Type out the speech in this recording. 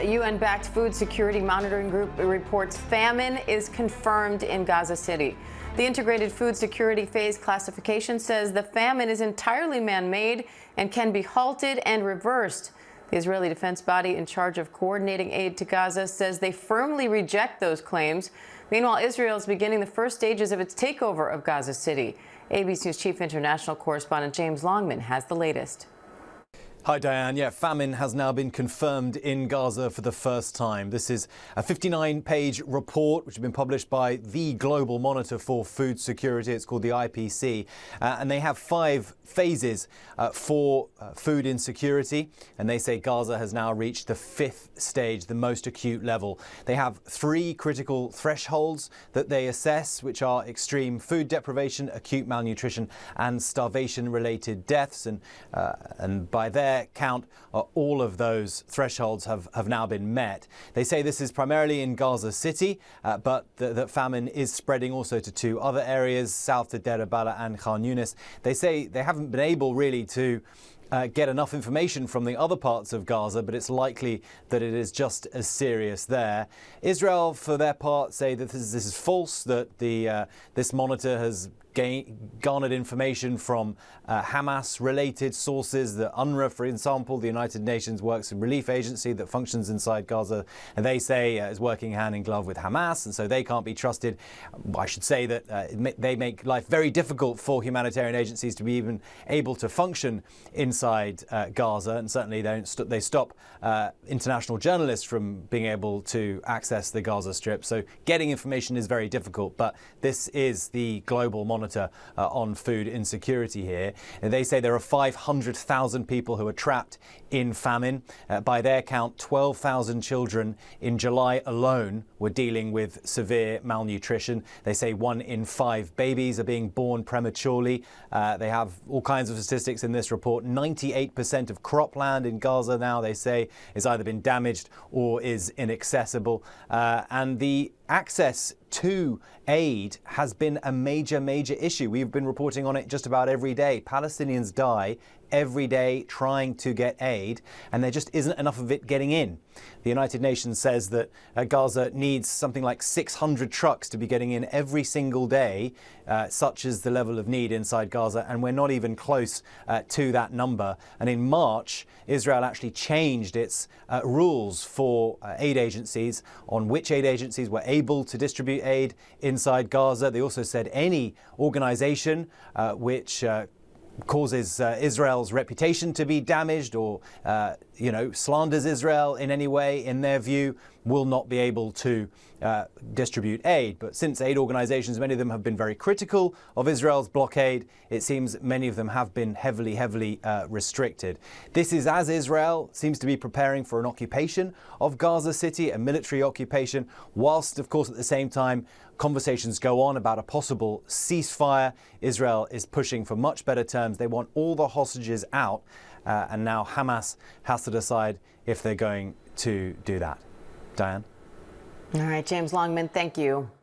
The UN-backed Food Security Monitoring Group reports famine is confirmed in Gaza City. The Integrated Food Security Phase Classification says the famine is entirely man-made and can be halted and reversed. The Israeli defense body in charge of coordinating aid to Gaza says they firmly reject those claims. Meanwhile, Israel is beginning the first stages of its takeover of Gaza City. ABC News chief international correspondent James Longman has the latest. Hi, Diane. Yeah, famine has now been confirmed in Gaza for the first time. This is a 59-page report which has been published by the Global Monitor for Food Security. It's called the IPC. And they have 5 phases for food insecurity. And they say Gaza has now reached the 5th stage, the most acute level. They have 3 critical thresholds that they assess, which are extreme food deprivation, acute malnutrition, and starvation-related deaths. And by their count, all of those thresholds have now been met. They say this is primarily in Gaza City, but that famine is spreading also to 2 other areas, south to Deir al-Balah and Khan Yunis. They say they haven't been able really to get enough information from the other parts of Gaza, but it's likely that it is just as serious there. Israel, for their part, say that this is false, that this monitor has garnered information from Hamas-related sources, that UNRWA, for example, the United Nations Works and Relief Agency that functions inside Gaza, and they say is working hand in glove with Hamas, and so they can't be trusted. I should say that they make life very difficult for humanitarian agencies to be even able to function inside Gaza, and certainly they stop international journalists from being able to access the Gaza Strip. So getting information is very difficult, but this is the global monitor on food insecurity here. And they say there are 500,000 people who are trapped in famine. By their count, 12,000 children in July alone were dealing with severe malnutrition. They say 1 in 5 babies are being born prematurely. They have all kinds of statistics in this report. 98% of cropland in Gaza now, they say, has either been damaged or is inaccessible. And the access to aid has been a major issue. We've been reporting on it just about every day. Palestinians die every day trying to get aid, and there just isn't enough of it getting in. The United Nations says that Gaza needs something like 600 trucks to be getting in every single day. Such is the level of need inside Gaza, and we're not even close to that number. And in March, Israel actually changed its rules for aid agencies on which aid agencies were able to distribute aid inside Gaza. They also said any organization which causes Israel's reputation to be damaged or, slanders Israel in any way, in their view, will not be able to distribute aid. But since aid organizations, many of them have been very critical of Israel's blockade, it seems many of them have been heavily restricted. This is as Israel seems to be preparing for an occupation of Gaza City, a military occupation, whilst, of course, at the same time, conversations go on about a possible ceasefire. Israel is pushing for much better terms. They want all the hostages out, and now Hamas has to decide if they're going to do that. Diane? All right, James Longman, thank you.